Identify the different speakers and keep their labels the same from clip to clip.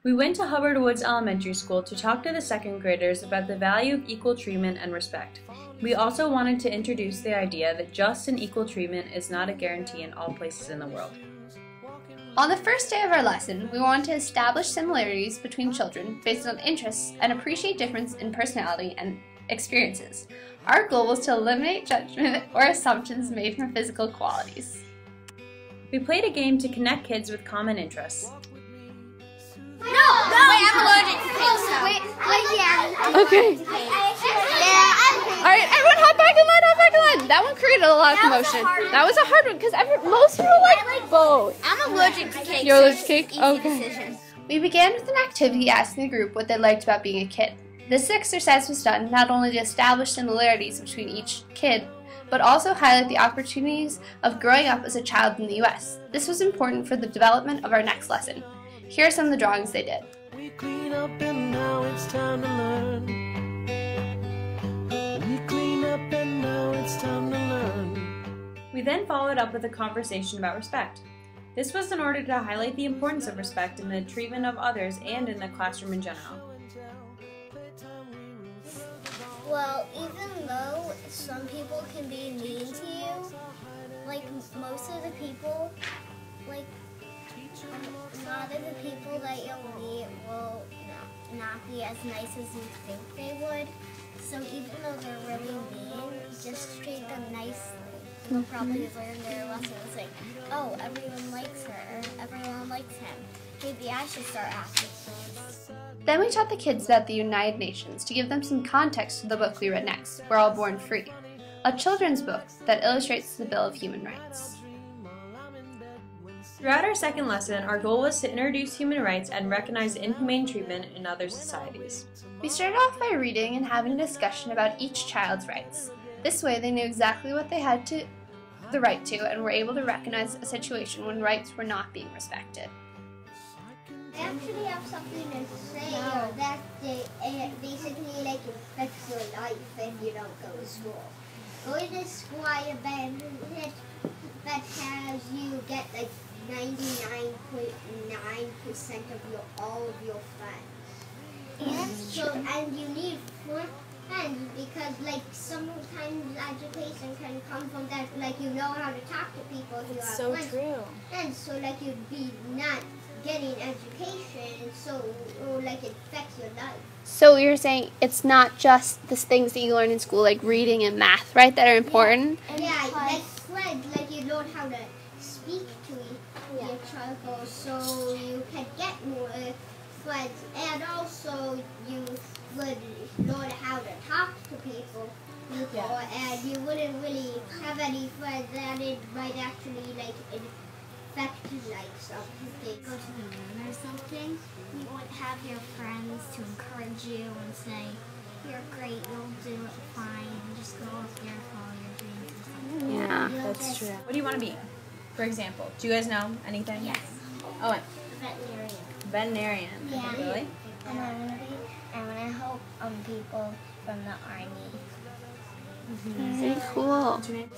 Speaker 1: We went to Hubbard Woods Elementary School to talk to the second graders about the value of equal treatment and respect. We also wanted to introduce the idea that just and equal treatment is not a guarantee in all places in the world.
Speaker 2: On the first day of our lesson, we wanted to establish similarities between children based on interests and appreciate difference in personality and experiences. Our goal was to eliminate judgment or assumptions made from physical qualities.
Speaker 1: We played a game to connect kids with common interests.
Speaker 3: Wait, I'm allergic to cake.
Speaker 2: Okay. Alright, everyone hop back in line, That one created a lot of commotion. That was a hard one because most people like both.
Speaker 3: I'm allergic to cake.
Speaker 2: You're allergic to cake?
Speaker 3: Easy
Speaker 2: Okay.
Speaker 3: decision.
Speaker 2: We began with an activity asking the group what they liked about being a kid. This exercise was done not only to establish similarities between each kid, but also highlight the opportunities of growing up as a child in the U.S. This was important for the development of our next lesson. Here are some of the drawings they did.
Speaker 4: We clean up and now it's time to learn. We clean up and now it's time to learn.
Speaker 1: We then followed up with a conversation about respect. This was in order to highlight the importance of respect in the treatment of others and in the classroom in general.
Speaker 5: Well, even though some people can be mean to you, like most of the people, like a lot of the people that you'll meet will not be as nice as you think they would. So even though they're really mean, just treat them nicely. They'll probably learn their lessons like, oh, everyone likes her, or everyone likes him. Maybe I should start acting nice.
Speaker 2: Then we taught the kids about the United Nations to give them some context to the book we read next, We're All Born Free, a children's book that illustrates the Bill of Human Rights.
Speaker 1: Throughout our second lesson, our goal was to introduce human rights and recognize inhumane treatment in other societies.
Speaker 2: We started off by reading and having a discussion about each child's rights. This way they knew exactly what they had the right to and were able to recognize a situation when rights were not being respected.
Speaker 5: I actually have something to say that basically like affects your life and you don't go to school. Going to school, I abandoned it, that has you get like 99.9% of all of your friends. And you need friends because like sometimes education can come from that, like you know how to talk to people who are
Speaker 3: So
Speaker 5: friends.
Speaker 3: true.
Speaker 5: And so like you'd be not getting education, so like it affects your life.
Speaker 2: So you're saying it's not just the things that you learn in school, like reading and math, right, that are important?
Speaker 5: Yeah, like friends, like you learn how to speak to each other, so you can get more friends, and also you would learn how to talk to people before, and you wouldn't really have any friends, and it might actually like affect like something. Go to the moon or something, you won't have your friends to encourage you and say, you're great, you'll do it fine, and just go up there and follow your dreams or something.
Speaker 2: Yeah.
Speaker 1: That's true. What do you want to be, for example? Do you guys know anything?
Speaker 5: Yes.
Speaker 1: Oh, what?
Speaker 5: Veterinarian.
Speaker 1: Veterinarian.
Speaker 5: Yeah.
Speaker 1: Really?
Speaker 5: And I want to help people from the army.
Speaker 2: Very cool.
Speaker 1: What's your name?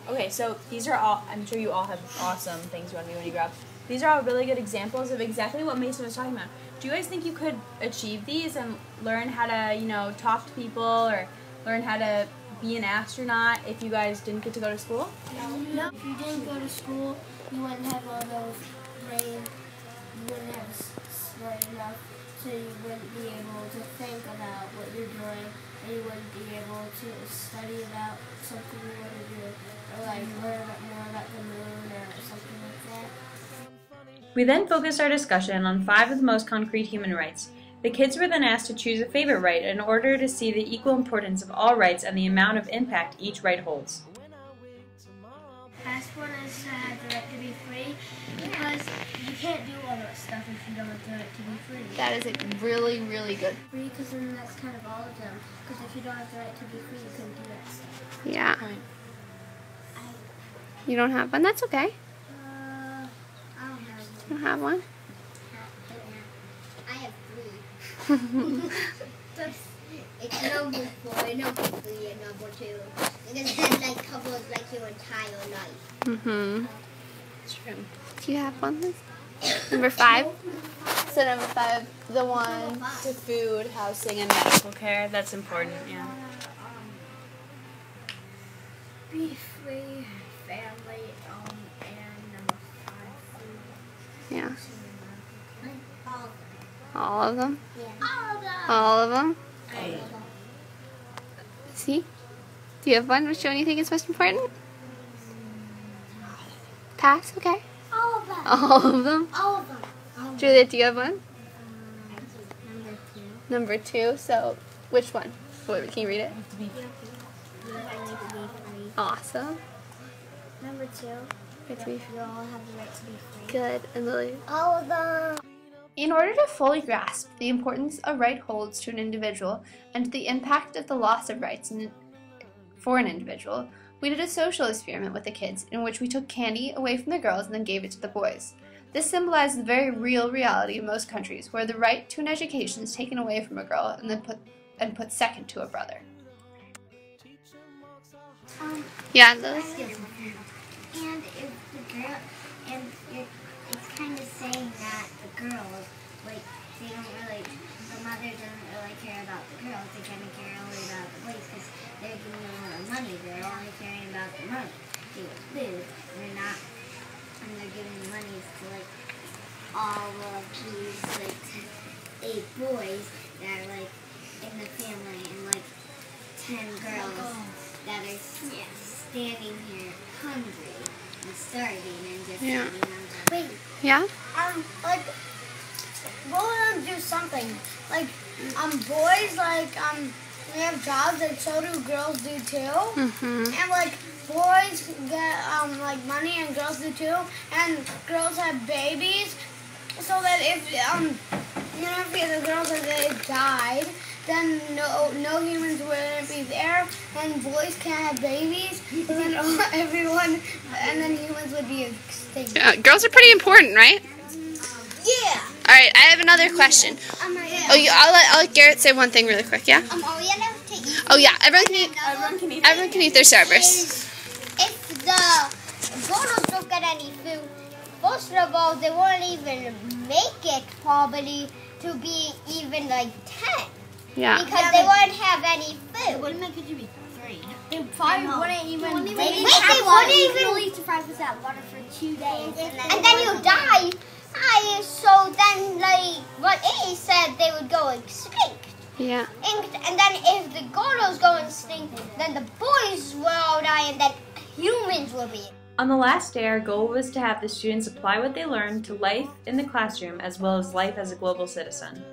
Speaker 1: Okay, so these are all, I'm sure you all have awesome things you want to be when you grow up. These are all really good examples of exactly what Mason was talking about. Do you guys think you could achieve these and learn how to, talk to people or learn how to be an astronaut if you guys didn't get to go to school?
Speaker 5: No. If you didn't go to school, you wouldn't have all those brain, you wouldn't have smart enough, so you wouldn't be able to think about what you're doing, and you wouldn't be able to study about something you want to do, or like learn more about the moon or something like that.
Speaker 1: We then focused our discussion on 5 of the most concrete human rights. The kids were then asked to choose a favorite right in order to see the equal importance of all rights and the amount of impact each right holds.
Speaker 5: Last one is to have the right to be free, because you can't do all that stuff if you don't have the right to be free.
Speaker 2: That is really, really good.
Speaker 5: Free, because then that's kind of all of them. Because if you don't have the right to be free, you couldn't do that stuff.
Speaker 2: Yeah. You don't have one? That's okay.
Speaker 5: I don't have
Speaker 2: You don't have one?
Speaker 5: I have 3. It's number 4, number 3, and number 2. Because that like covers like your entire life.
Speaker 2: Mm-hmm. True. Do you have one, Liz? Number 5? also number 5, the one.
Speaker 1: To food, housing, and medical care. That's important, yeah.
Speaker 3: Be free, family, and number 5, food.
Speaker 2: Yeah.
Speaker 5: All
Speaker 2: All
Speaker 5: of them.
Speaker 2: of them?
Speaker 5: Yeah.
Speaker 2: All of them? See? Do you have one? Which one you think is most important? Pass, okay.
Speaker 5: All of them.
Speaker 2: All of them?
Speaker 5: All of them.
Speaker 2: Juliet, do you have one?
Speaker 5: Number 2.
Speaker 2: Number 2, so which one? Wait, can you read it?
Speaker 5: You have to be free.
Speaker 2: Awesome.
Speaker 5: Number 2.
Speaker 2: Right to be
Speaker 5: You all have the right to be free.
Speaker 2: good. And Lily?
Speaker 5: All of them.
Speaker 2: In order to fully grasp the importance a right holds to an individual and the impact of the loss of rights for an individual, we did a social experiment with the kids in which we took candy away from the girls and then gave it to the boys. This symbolizes the very real reality in most countries where the right to an education is taken away from a girl and then put second to a brother. Yeah, Lily?
Speaker 5: And if the girl, and it's kind of saying that the girls, like, they don't really, the mother doesn't really care about the girls, they kind of care only about the boys because they're giving them all the money, they're only caring about the money. They would lose, and they're not, and they're giving the money to, like, all of these, like, 8 boys that are, like, in the family, and, like, 10 girls that are standing here hungry and starving and just eating them. Wait,
Speaker 2: Yeah?
Speaker 6: Like, both of them do something. Like, boys, like, they have jobs, and so do girls do too.
Speaker 2: Mm-hmm.
Speaker 6: And, like, boys get, like, money, and girls do too. And girls have babies, so that if, if the girls have died, then no humans wouldn't be there, and boys can't have babies, and then everyone, and then humans would be extinct.
Speaker 2: Yeah, girls are pretty important, right?
Speaker 6: Yeah.
Speaker 2: All right, I have another question. I'll let Garrett say one thing really quick, yeah? Oh yeah, everyone can eat their Starburst.
Speaker 5: If the girls don't get any food, first of all, they won't even make it probably to be even like 10.
Speaker 2: Yeah.
Speaker 5: Because they wouldn't have any food.
Speaker 3: Wouldn't make it to be 3.
Speaker 6: They probably wouldn't even.
Speaker 5: They wouldn't even
Speaker 3: survive without water for 2 days.
Speaker 5: And then you die. So then, like what A said, they would go extinct.
Speaker 2: Yeah.
Speaker 5: And then if the girls go extinct, then the boys will all die, and then humans will be.
Speaker 1: On the last day, our goal was to have the students apply what they learned to life in the classroom as well as life as a global citizen.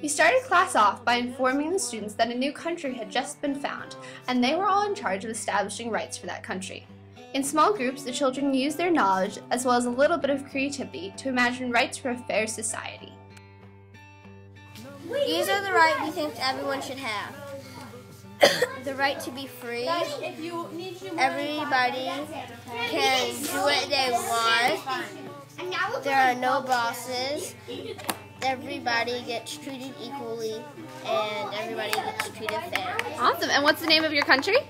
Speaker 2: We started class off by informing the students that a new country had just been found, and they were all in charge of establishing rights for that country. In small groups, the children used their knowledge as well as a little bit of creativity to imagine rights for a fair society.
Speaker 3: These are the rights we think everyone should have. The right to be free. Everybody can do what they want. There are no bosses. Everybody gets treated equally, and everybody gets treated fair.
Speaker 2: Awesome, and what's the name of your country?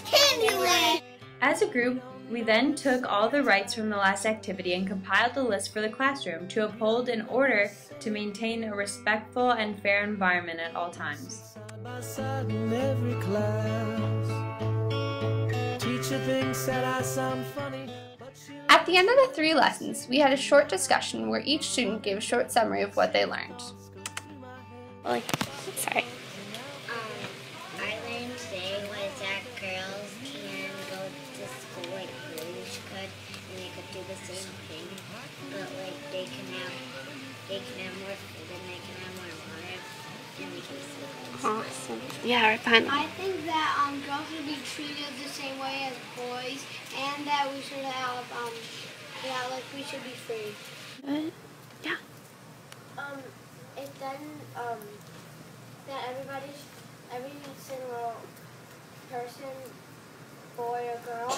Speaker 5: Candyland.
Speaker 1: As a group, we then took all the rights from the last activity and compiled a list for the classroom to uphold in order to maintain a respectful and fair environment at all times.
Speaker 4: By side in every class. Teacher thinks that I sound funny, but she
Speaker 2: At the end of the 3 lessons, we had a short discussion where each student gave a short summary of what they learned. Sorry.
Speaker 5: I learned today was that girls can go to school like boys could, and they could do the same thing, but like they can have more food and they can have more water, and they can sleep.
Speaker 2: Awesome. Yeah, right behind them.
Speaker 6: I think that girls should be treated the same way as boys, and that we should have, we should be free.
Speaker 2: Yeah.
Speaker 6: And then, that every single person, boy or girl,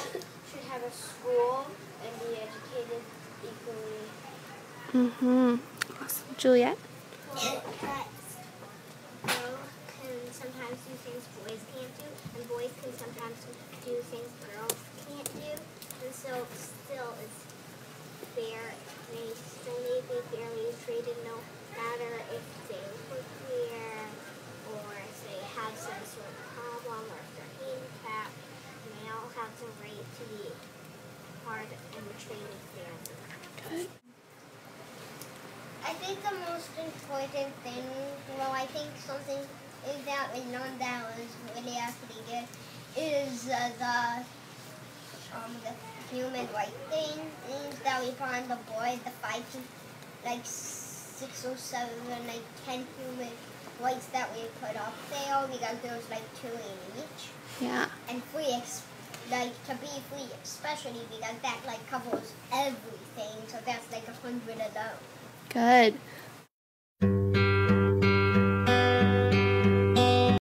Speaker 6: should have a school and be educated equally.
Speaker 2: Mm-hmm. Awesome. Juliet?
Speaker 5: Girls can sometimes do things boys can't do, and boys can sometimes do things girls can't do, and so still it's fair. They still need
Speaker 3: part in the training family.
Speaker 2: Good.
Speaker 5: I think the most important thing, well, I think something is that we learned that was really actually good, is the human right things that we put on the board, the 6 or 7, like 10 human rights that we put up there, because there was like 2 in each.
Speaker 2: Yeah.
Speaker 5: And free, to be free, especially because that like covers everything, so that's like 100 alone.
Speaker 2: Good.